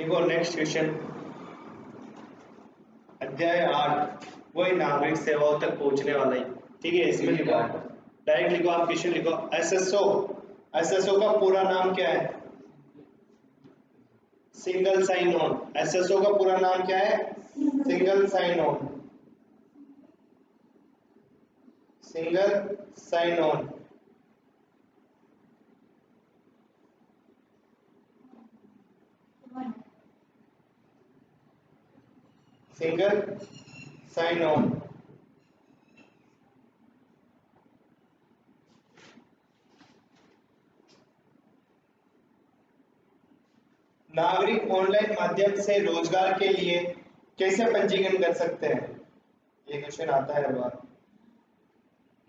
लिखो next question. अध्याय 8 वही नागरिक सेवाओं तक पहुंचने वाला ही। ठीक है, इसमें लिखो डायरेक्ट लिखो, आप क्वेश्चन लिखो। एसएसओ, एसएसओ का पूरा नाम क्या है? Single sign on. एसएसओ का पूरा नाम क्या है? Single sign on. Single sign on. Single sign on. नागरिक ऑनलाइन माध्यम से रोजगार के लिए कैसे पंजीकरण कर सकते हैं? ये क्वेश्चन आता है हर बार।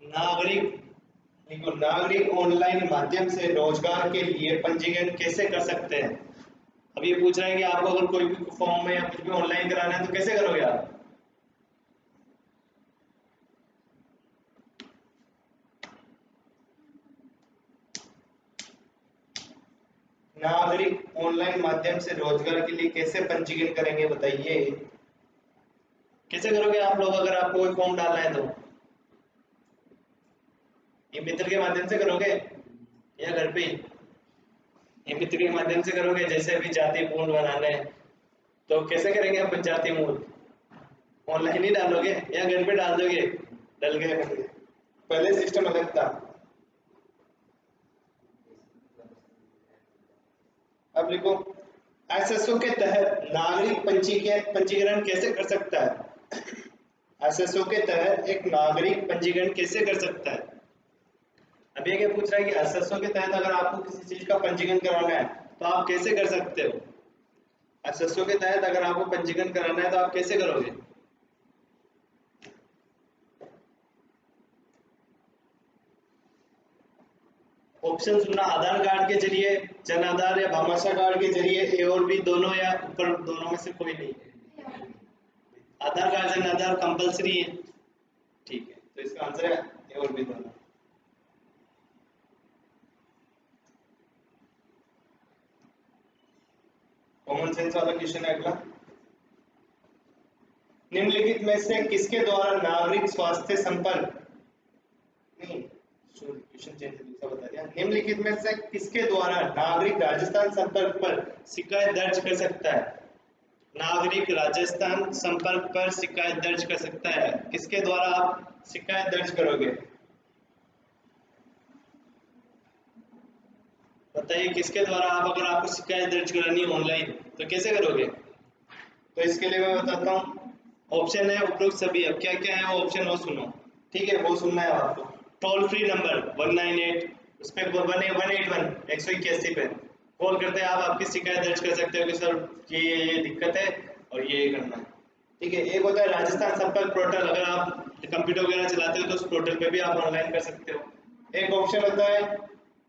नागरिक देखो, नागरिक ऑनलाइन माध्यम से रोजगार के लिए पंजीकरण कैसे कर सकते हैं? अब ये पूछ रहे हैं कि आपको अगर कोई भी फॉर्म में या कुछ भी ऑनलाइन कराना है तो कैसे करोगे आप? नागरिक ऑनलाइन माध्यम से रोजगार के लिए कैसे पंजीकरण करेंगे बताइए? कैसे करोगे आप लोग अगर आपको कोई फॉर्म डालना है तो? ये मित्र के माध्यम से करोगे या घर पे ही? ये मित्र के माध्यम से करोगे। जैसे अभी जाति मूल बनाना है तो कैसे करेंगे आप जाति मूल? ऑनलाइन ही डालोगे या घर पे डाल दोगे? डल गए, पहले सिस्टम अलग था। अब लिखो, एसएसओ के तहत नागरिक पंजीकरण कैसे कर सकता है? एसएसओ के तहत एक नागरिक पंजीकरण कैसे कर सकता है? अब ये क्या पूछ रहा है कि एसएसओ के तहत अगर आपको किसी चीज का पंजीकरण कराना है तो आप कैसे कर सकते हो? एसएसओ के तहत अगर आपको पंजीकरण कराना है तो आप कैसे करोगे? ऑप्शन सुनना, आधार कार्ड के जरिए, जन आधार या भामाशाह कार्ड के जरिए, ए और बी दोनों या ऊपर दोनों में से कोई नहीं। आधार कार्ड जन आधार कंपलसरी है। ठीक है, तो इसका आंसर है ए और बी दोनों। कॉमन सेंस वाला क्वेश्चन है अगला। निम्नलिखित में से किसके द्वारा नागरिक स्वास्थ्य संपर्क नहीं क्वेश्चन चेंज दूसरा बता दिया। निम्नलिखित में से किसके द्वारा नागरिक राजस्थान संपर्क पर शिकायत दर्ज कर सकता है? नागरिक राजस्थान संपर्क पर शिकायत दर्ज कर सकता है। किसके द्वारा आप शिकायत दर्ज करोगे? बताइए, किसके द्वारा आप, अगर आपको शिकायत दर्ज करानी ऑनलाइन तो कैसे करोगे? तो इसके लिए मैं बताता हूँ। ऑप्शन है उपरोक्त सभी। अब क्या क्या है वो ऑप्शन वो सुनो। ठीक है, वो सुनना है आपको। टोल फ्री नंबर 198, उस पर 181 पे कॉल करते हैं आप, आपकी शिकायत दर्ज कर सकते हो कि सर ये दिक्कत है और ये करना है। ठीक है, एक होता है राजस्थान संपर्क पोर्टल। अगर आप कंप्यूटर वगैरह चलाते हो तो उस पोर्टल पे भी आप ऑनलाइन कर सकते हो। एक ऑप्शन होता है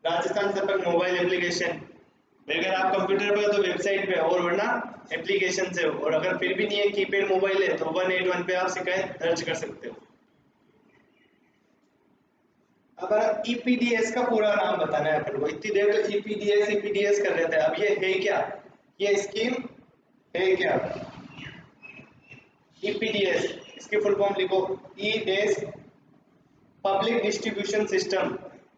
राजस्थान संपर्क मोबाइल एप्लीकेशन। अगर आप कंप्यूटर पे हो तो वेबसाइट पे, और वरना एप्लीकेशन से हो। और अगर फिर भी नहीं है, कीपैड मोबाइल है, तो 181 पे आप शिकायत दर्ज कर सकते हो। अब ईपीडीएस का पूरा नाम बताना है अपन को। इतनी देर तो ईपीडीएस ईपीडीएस कर रहे थे। अब ये है क्या? ये स्कीम है क्या? ईपीडीएस, इसकी फुल फॉर्म लिखो। E desk public distribution system.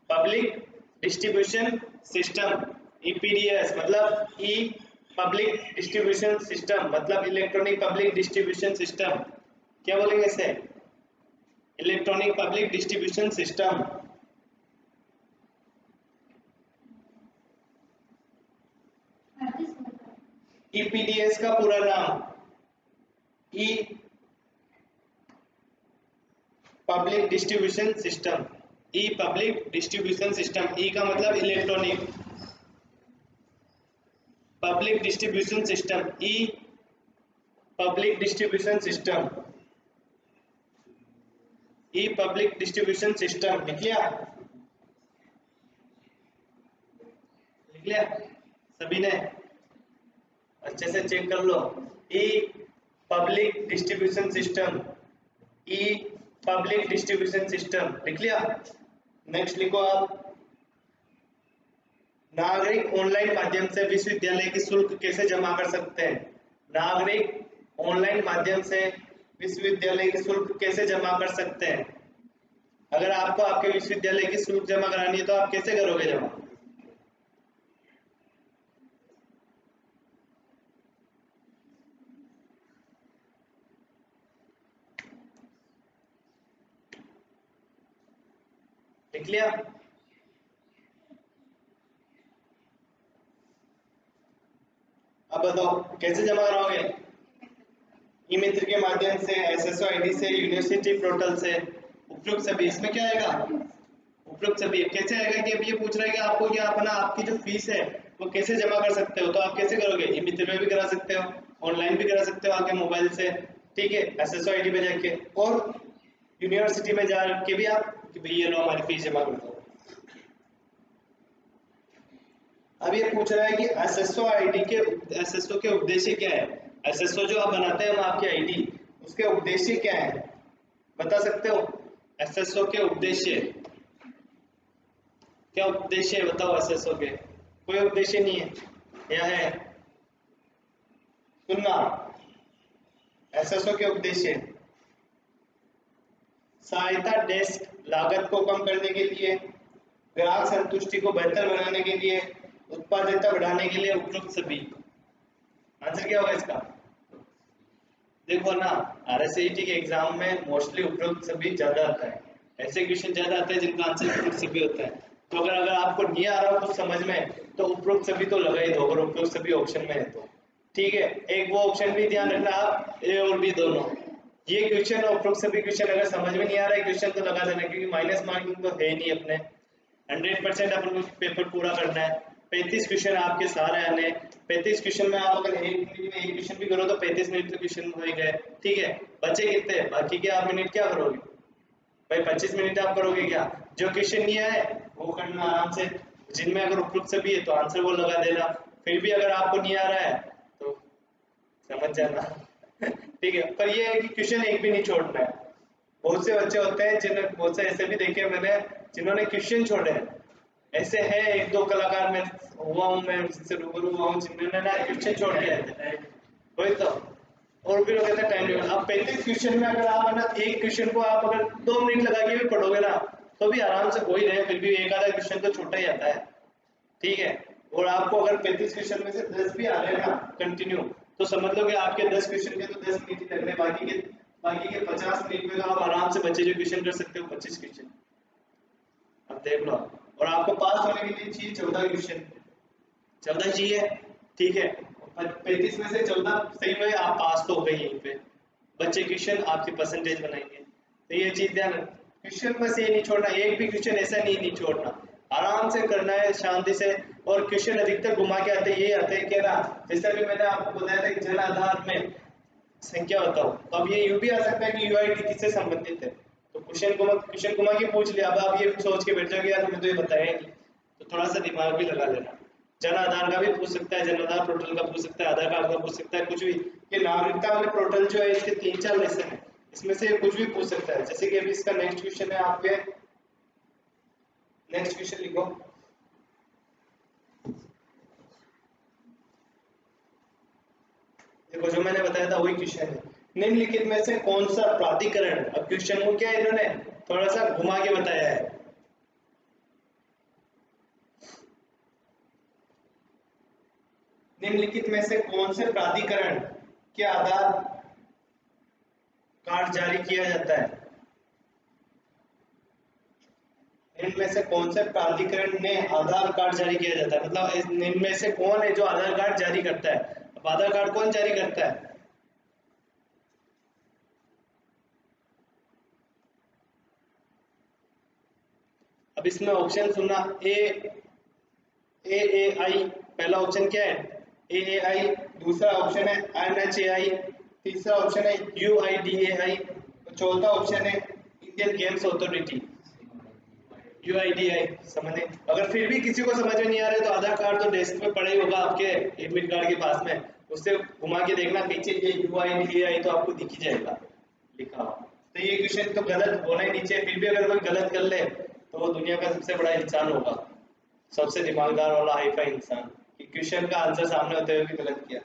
Public distribution system, EPDS मतलब ई पब्लिक डिस्ट्रीब्यूशन सिस्टम, मतलब इलेक्ट्रॉनिक पब्लिक डिस्ट्रीब्यूशन सिस्टम। क्या बोलेंगे इसे? Electronic public distribution system. EPDS का पूरा नाम E public distribution system. E public distribution system, E का मतलब electronic, public distribution system, E public distribution system, E public distribution system. लिख लिया? लिख लिया सभी ने? अच्छे से चेक कर लो। ई public distribution system, E public distribution system लिख लिया? नेक्स्ट लिखो आप। नागरिक ऑनलाइन माध्यम से विश्वविद्यालय की शुल्क कैसे जमा कर सकते हैं? नागरिक ऑनलाइन माध्यम से विश्वविद्यालय की शुल्क कैसे जमा कर सकते हैं? अगर आपको आपके विश्वविद्यालय की शुल्क जमा करानी है तो आप कैसे करोगे जमा? लिख लिया? अब बताओ कैसे जमा कराओगे? ई मित्र के माध्यम से, एसएसओ आईडी से, यूनिवर्सिटी पोर्टल से, उपयुक्त सभी। इसमें क्या आएगा? उपयुक्त सभी। कैसे आएगा कि अब ये पूछ रहा है कि आपको क्या अपना आपकी जो फीस है वो कैसे जमा कर सकते हो, तो आप कैसे करोगे? ई मित्र में भी करा सकते हो, ऑनलाइन भी करा सकते हो आपके मोबाइल से, ठीक है, एसएसओ आईडी पे जाके, और यूनिवर्सिटी में जाके भी आप कि भाई ये लो हमारी फीस जमा कर दो। अब ये पूछ रहा है कि एसएसओ आईडी के, एसएसओ के उद्देश्य क्या है? एसएसओ जो आप बनाते हैं हम आपकी आईडी, उसके उद्देश्य क्या है बता सकते हो? एसएसओ के उद्देश्य क्या? उद्देश्य है बताओ एसएसओ के? कोई उद्देश्य नहीं है या है? सुनना, एसएसओ के उद्देश्य सहायता डेस्क लागत को कम करने के लिए, ग्राहक संतुष्टि को बेहतर बनाने के लिए, उत्पादकता बढ़ाने के लिए, उपयुक्त सभी। आंसर क्या होगा इसका? देखो ना, आरएसआईटी के एग्जाम में मोस्टली उपयुक्त सभी ज्यादा आता है, ऐसे क्वेश्चन ज्यादा आते हैं जिनका आंसर उपयुक्त सभी होता है। तो अगर आपको नहीं आ रहा कुछ समझ में तो उपयुक्त सभी तो लगा ही दो, अगर उपयुक्त सभी ऑप्शन में है तो, ठीक है। एक वो ऑप्शन भी ध्यान रखना आप, ए और बी दोनों। ये क्वेश्चन और उपयुक्त सभी क्वेश्चन अगर समझ में नहीं आ रहा है क्वेश्चन तो लगा देना, क्योंकि माइनस मार्किंग तो है नहीं अपने, 100% अपन को पेपर पूरा करना है। 35 क्वेश्चन आपके सारे आने, 35 क्वेश्चन में आप अगर एक मिनट में एक क्वेश्चन भी करो तो 35 मिनट के क्वेश्चन हो गए, ठीक है। बचे कितने? बाकी के आप मिनट क्या करोगे भाई? 25 मिनट आप करोगे क्या? जो क्वेश्चन नहीं आए वो करना आराम से, जिनमें अगर उपयुक्त सभी है तो आंसर वो लगा देना। फिर भी अगर आपको नहीं आ रहा है तो समझ जाना ठीक है। पर ये है कि क्वेश्चन एक भी नहीं छोड़ना है। बहुत से बच्चे होते हैं जिन्हें, बहुत से ऐसे भी देखे मैंने जिन्होंने क्वेश्चन छोड़े हैं। ऐसे है एक दो कलाकार में हुआ हूँ, मैं जिससे रूबरू हुआ हूँ जिन्होंने ना क्वेश्चन छोड़ दिया है, वही तो। और फिर वो कहते हैं टाइम टेबल। अब 35 क्वेश्चन में अगर आप है ना एक क्वेश्चन को आप अगर 2 मिनट लगा के भी पढ़ोगे ना तो भी आराम से हो ही रहे, फिर भी एक आधा क्वेश्चन तो छूटा ही आता है, ठीक है। और आपको अगर 35 क्वेश्चन में से 10 भी आ रहे हैं ना कंटिन्यू, तो समझ लो कि आपके 10 क्वेश्चन के तो 10 मिनट ही लग रहे हैं, बाकी के 50 मिनट में तो आप आराम से बच्चे जो क्वेश्चन कर सकते हो 25 क्वेश्चन। अब देख लो, और आपको पास होने के लिए चाहिए 14 क्वेश्चन, 14 चाहिए, ठीक है। 35 में से 14 सही में आप पास तो हो गए, यहीं पे बच्चे क्वेश्चन आपकी परसेंटेज बनाएंगे। तो ये चीज ध्यान रखना, क्वेश्चन बस ये नहीं छोड़ना, एक भी क्वेश्चन ऐसा नहीं छोड़ना, आराम से करना है शांति से। और क्वेश्चन अधिकतर घुमा के आते यही आते हैं कि ना, जैसे भी मैंने आपको बताया था जन आधार में संख्या बताओ, तो अब ये यूं भी आ सकता है कि यूआईडी किससे संबंधित है, तो क्वेश्चन घुमा के पूछ लिया। अब आप ये सोच के बैठ जाओगे यार हमें तो ये बताया ही नहीं, तो थोड़ा सा दिमाग भी लगा लेना। जन आधार का भी पूछ सकता है, जन आधार पोर्टल का पूछ सकता है, आधार कार्ड का पूछ सकता है, कुछ भी। ये नागरिकता वाले पोर्टल जो है इसके 3-4 लेसन है, इसमें से कुछ भी पूछ सकता है। जैसे कि अभी इसका नेक्स्ट क्वेश्चन है आपके, नेक्स्ट क्वेश्चन लिखो। देखो जो मैंने बताया था वही क्वेश्चन है, निम्नलिखित में से कौन सा प्राधिकरण, अब क्वेश्चन को क्या इन्होंने थोड़ा सा घुमा के बताया है, निम्नलिखित में से कौन से प्राधिकरण के आधार कार्ड जारी किया जाता है? इनमें से कौन से प्राधिकरण ने आधार कार्ड जारी किया जाता है, मतलब इनमें से कौन है जो आधार कार्ड जारी करता है? अब आधार कार्ड कौन जारी करता है? अब इसमें ऑप्शन सुनना, ए आई, पहला ऑप्शन क्या है? ए आई, दूसरा ऑप्शन है NHAI, तीसरा ऑप्शन है UIDAI, चौथा ऑप्शन है इंडियन गेम्स अथॉरिटी, UIDAI। समझे? अगर फिर भी किसी को समझ में नहीं आ रहा है तो आधार कार्ड तो डेस्क पे पड़ा ही होगा आपके एडमिट कार्ड के पास में, उससे घुमा के देखना पीछे ये UIDAI तो आपको दिख ही जाएगा लिखा हुआ। तो ये क्वेश्चन तो गलत होना ही नहीं चाहिए, फिर भी अगर कोई गलत कर ले तो वो दुनिया का सबसे बड़ा इंसान होगा। सबसे दिमागदार वाला हाईफाई इंसान कि क्वेश्चन का आंसर सामने होते हुए भी गलत किया।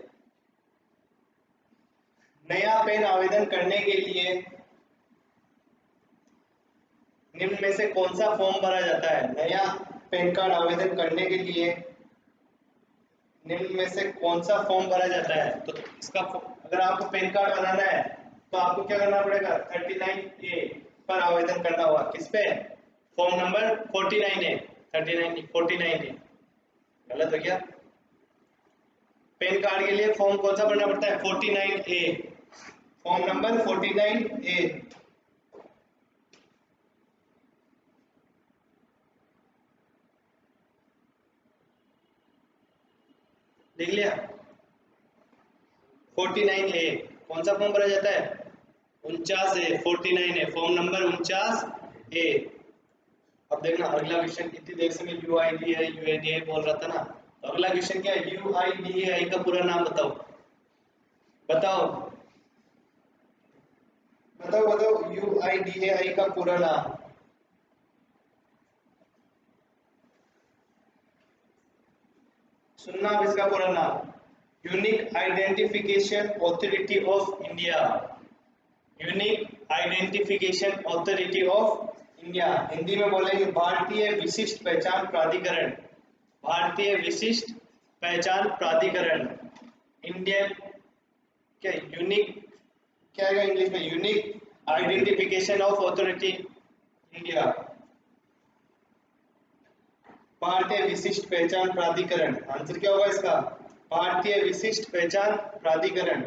नया पेन आवेदन करने के लिए निम्न में से कौन सा फॉर्म भरा जाता है? नया पैन कार्ड आवेदन करने के लिए निम्न में से कौन सा फॉर्म भरा जाता है? तो इसका अगर आपको पैन कार्ड बनाना है तो आपको क्या करना पड़ेगा? 39A पर आवेदन करना होगा। किस पे? Form number 49A, 39 49A। गलत हो गया। पैन कार्ड के लिए फॉर्म कौन सा भरना पड़ता है? 49A, form number 49A। देख लिया? 49A कौन सा फॉर्म भरा जाता है? 49A, 49A, form number 49A। अब देखना अगला क्वेश्चन, इतनी देर से मैं UIDAI बोल रहा था ना, तो अगला क्वेश्चन क्या है? UIDAI का पूरा नाम बताओ, बताओ बताओ बताओ, UIDAI का पूरा नाम। सुनना अब इसका पूरा नाम, unique identification authority of India. Unique identification authority of India, Hindi में बोलेंगे भारतीय विशिष्ट पहचान प्राधिकरण। भारतीय विशिष्ट पहचान प्राधिकरण, इंडियन क्या यूनिक क्या है इंग्लिश में? Unique identification of authority India, भारतीय विशिष्ट पहचान प्राधिकरण। आंसर क्या होगा इसका? भारतीय विशिष्ट पहचान प्राधिकरण,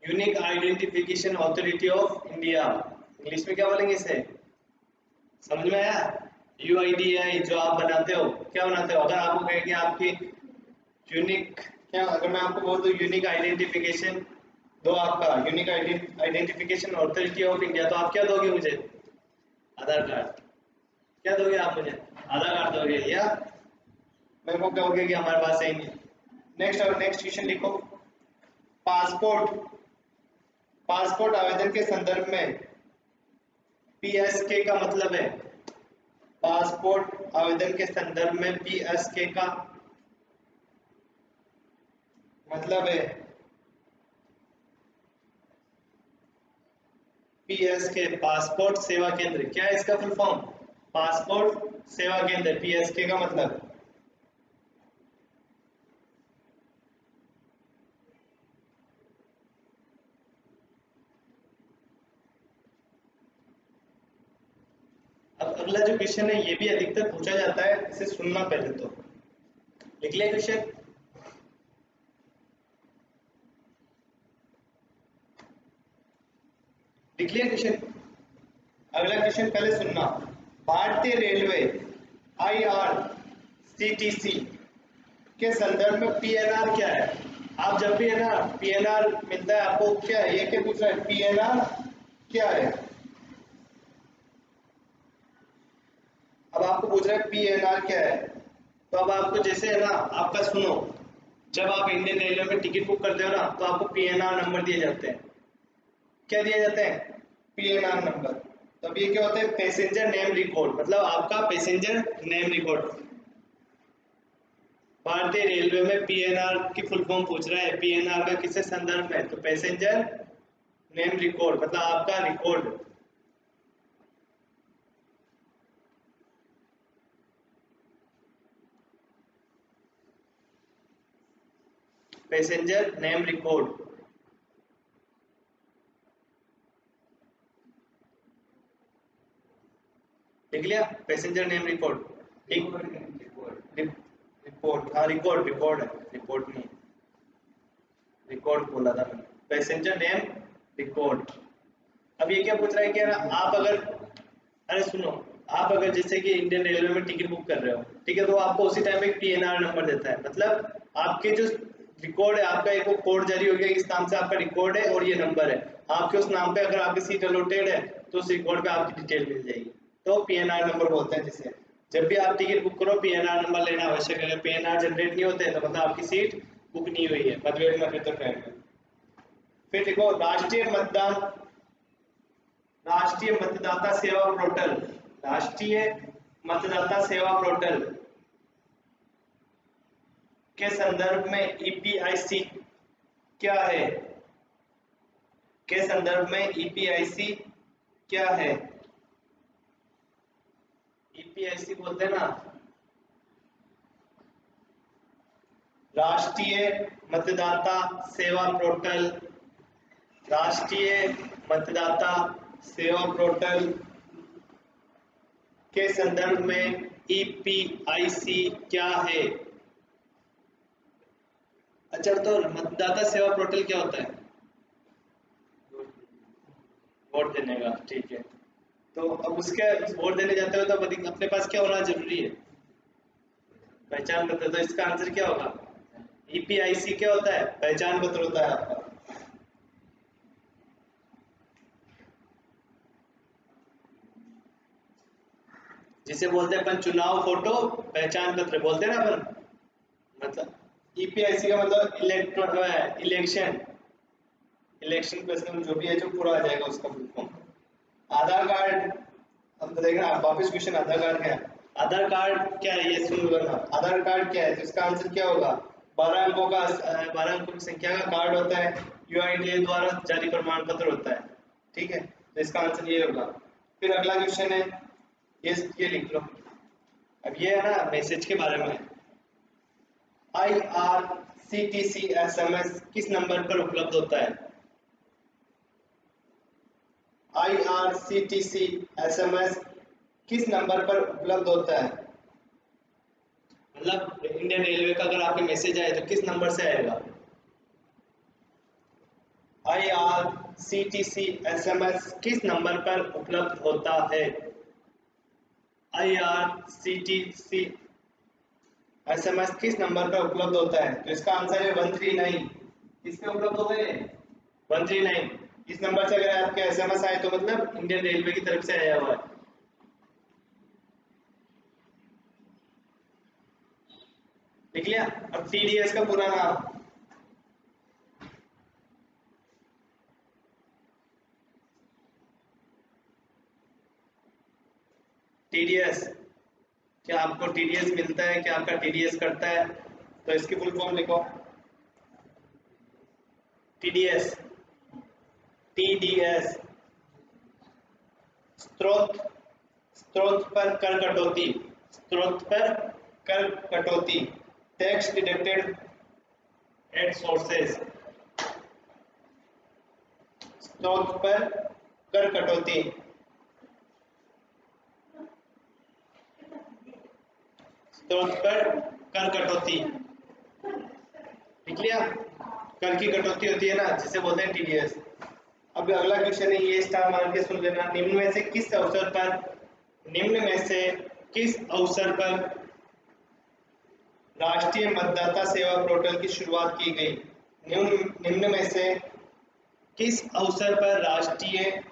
unique identification authority of India. English में क्या बोलेंगे इसे? समझ में आया? UIDAI जो आप बनाते हो, क्या बनाते हो? अगर आपको कहेंगे आपकी यूनिक क्या, अगर मैं आपको बोल दूं यूनिक आइडेंटिफिकेशन दो, आपका unique identification authority of India, तो आप क्या दोगे मुझे? आधार कार्ड। क्या दोगे आप मुझे? आधार कार्ड दोगे, या मेरे को कहोगे कि हमारे पास है ही नहीं। नेक्स्ट क्वेश्चन लिखो। पासपोर्ट पासपोर्ट आवेदन के संदर्भ में PSK का मतलब है? पासपोर्ट आवेदन के संदर्भ में PSK का मतलब है? PSK पासपोर्ट सेवा केंद्र। क्या है इसका फुल फॉर्म? पासपोर्ट सेवा केंद्र, PSK का मतलब। अब अगला जो क्वेश्चन है ये भी अधिकतर पूछा जाता है, इसे सुनना पहले तो। लिख लिया क्वेश्चन? लिख लिया क्वेश्चन? अगला क्वेश्चन पहले सुनना। भारतीय रेलवे IRCTC के संदर्भ में PNR क्या है? आप जब भी है ना PNR मिलता है आपको, क्या है ये? क्या पूछ रहा है? PNR क्या है? अब आपको पूछ रहा है PNR क्या है, तो अब आपको जैसे है ना, आपका सुनो, जब आप इंडियन रेलवे में टिकट बुक करते हो ना, तो आपको PNR नंबर दिए जाते हैं। क्या दिए जाते हैं? PNR number. तब ये क्या होता है? पैसेंजर नेम रिकॉर्ड, मतलब आपका पैसेंजर नेम रिकॉर्ड। भारतीय रेलवे में PNR की फुल फॉर्म पूछ रहा है, PNR का किससे संदर्भ में? तो पैसेंजर नेम रिकॉर्ड, मतलब आपका रिकॉर्ड। Passenger name record. लिख लिया? Passenger name record. रिपोर्ट, हाँ रिकॉर्ड, रिकॉर्ड है, रिपोर्ट नहीं, रिकॉर्ड बोला था मैंने। Passenger name record. अब ये क्या पूछ रहा है कि यार आप अगर, अरे सुनो, आप अगर जैसे कि इंडियन रेलवे में टिकट बुक कर रहे हो, ठीक है, तो आपको उसी टाइम एक PNR नंबर देता है, मतलब आपके जो रिकॉर्ड है आपका, एक वो कोड जारी हो गया इस नाम से आपका रिकॉर्ड है और ये नंबर है आपके, उस नाम पे अगर आपकी सीट अलॉटेड है तो उस रिकॉर्ड पे आपकी डिटेल मिल जाएगी, तो PNR नंबर बोलते हैं जिसे। जब भी आप टिकट बुक करो PNR नंबर लेना आवश्यक है। अगर PNR जनरेट नहीं होते तो मतलब आपकी सीट बुक नहीं हुई है, मत वेट, फिर तो फ्रेंड। फिर देखो राष्ट्रीय मतदाता सेवा पोर्टल, राष्ट्रीय मतदाता सेवा पोर्टल के संदर्भ में ईपीआईसी क्या है? के संदर्भ में ईपीआईसी क्या है? ईपीआईसी बोलते हैं ना, राष्ट्रीय मतदाता सेवा पोर्टल। राष्ट्रीय मतदाता सेवा पोर्टल के संदर्भ में ईपीआईसी क्या है? अच्छा, तो मतदाता सेवा पोर्टल क्या होता है? वोट देने का, ठीक है। तो अब उसके वोट देने जाते हो तो अपने पास क्या होना जरूरी है? पहचान पत्र। तो इसका आंसर क्या होगा? ईपीआईसी क्या होता है? पहचान पत्र होता है आपका। जिसे बोलते हैं अपन चुनाव फोटो पहचान पत्र बोलते हैं ना अपन। मतलब ईपीआईसी का मतलब इलेक्शन पर्सनल जो भी है, जो पूरा आ जाएगा उसका फुल फॉर्म। आधार कार्ड, अब देखना वापस क्वेश्चन, आधार कार्ड क्या है? आधार कार्ड क्या है ये सुन लेना। आधार कार्ड क्या है? तो इसका आंसर क्या होगा? 12 अंकों का 12 अंकों की संख्या का कार्ड होता है, यूआईडीएआई द्वारा जारी प्रमाण पत्र होता है, ठीक है। तो इसका आंसर ये होगा। फिर अगला क्वेश्चन है, ये लिख लो। अब ये है ना मैसेज के बारे में। IRCTC SMS किस नंबर पर उपलब्ध होता है? IRCTC SMS किस नंबर पर उपलब्ध होता है? मतलब इंडियन रेलवे का अगर आपके मैसेज आए तो किस नंबर से आएगा? IRCTC SMS किस नंबर पर उपलब्ध होता है? IRCTC SMS किस नंबर पर उपलब्ध होता है? तो इसका आंसर है 139। किस पे उपलब्ध हो गए? 139। इस नंबर से अगर आपके SMS आए तो मतलब इंडियन रेलवे की तरफ से आया हुआ है। लिख लिया? अब TDS का पूरा नाम। TDS, क्या आपको TDS मिलता है? क्या आपका TDS करता है? तो इसकी फुल फॉर्म लिखो। TDS स्रोत पर कर कटौती। स्रोत पर कर कटौती। Tax deducted at sources. स्रोत पर कर कटौती। स्रोत पर कर कटौती। लिख लिया? कर की कटौती होती है ना, जिसे बोलते हैं TDS। अब अगला क्वेश्चन है, ये स्टार मार के सुन लेना। निम्न में से किस अवसर पर राष्ट्रीय मतदाता सेवा पोर्टल की शुरुआत की गई? निम्न में से किस अवसर पर राष्ट्रीय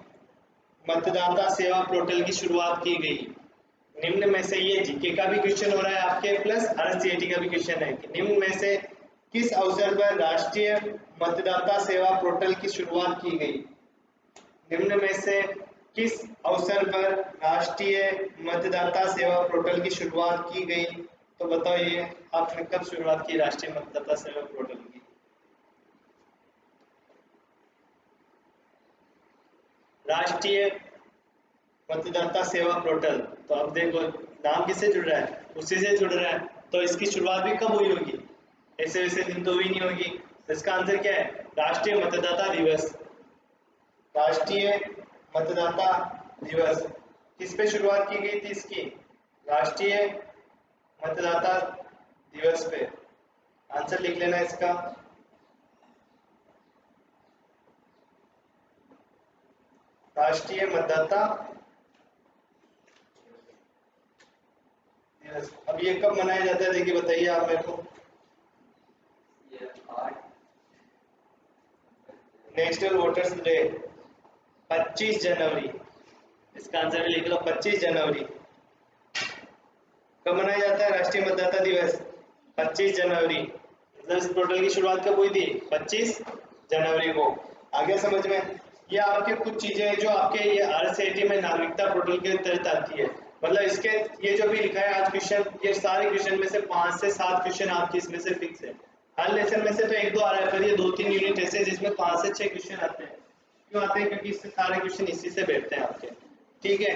मतदाता सेवा पोर्टल की शुरुआत की गई? निम्न में से, ये जीके का भी क्वेश्चन हो रहा है आपके, प्लस RCET का भी क्वेश्चन है कि निम्न में से किस अवसर पर राष्ट्रीय मतदाता सेवा पोर्टल की शुरुआत की गई? निम्न में से किस अवसर पर राष्ट्रीय मतदाता सेवा पोर्टल की शुरुआत की गई? तो बताओ ये आपने कब शुरुआत की राष्ट्रीय मतदाता सेवा पोर्टल की? राष्ट्रीय मतदाता सेवा पोर्टल। तो अब देखो नाम किससे जुड़ रहा है? उसी से जुड़ रहा है। तो इसकी शुरुआत भी कब हुई होगी? ऐसे वैसे दिन तो हुई नहीं होगी। तो इसका आंसर क्या है? राष्ट्रीय मतदाता दिवस। राष्ट्रीय मतदाता दिवस किस पे शुरुआत की गई थी इसकी? राष्ट्रीय मतदाता दिवस पे। आंसर लिख लेना इसका। राष्ट्रीय मतदाता दिवस। अब ये कब मनाया जाता है? देखिए बताइए आप मेरे को। नेशनल वोटर्स डे 25 जनवरी। इसका आंसर भी लिख लो, 25 जनवरी। कब मनाया जाता है राष्ट्रीय मतदाता दिवस? 25 जनवरी। मतलब इस पोर्टल की शुरुआत कब हुई थी? 25 जनवरी को। आगे समझ में? ये आपके कुछ चीजें हैं जो आपके ये RCET में नागरिकता पोर्टल के तहत आती है। मतलब इसके ये जो भी लिखा है आज क्वेश्चन, ये सारे क्वेश्चन में से 5 से 7 क्वेश्चन आपके इसमें से फिक्स है। हर लेसन में से तो 1-2 आ रहा है, पर ये 2-3 यूनिट ऐसे हैं जिसमें 5 से 6 क्वेश्चन आते हैं। क्यों आते हैं? क्योंकि इससे सारे क्वेश्चन इसी से बैठते हैं आपके। ठीक है,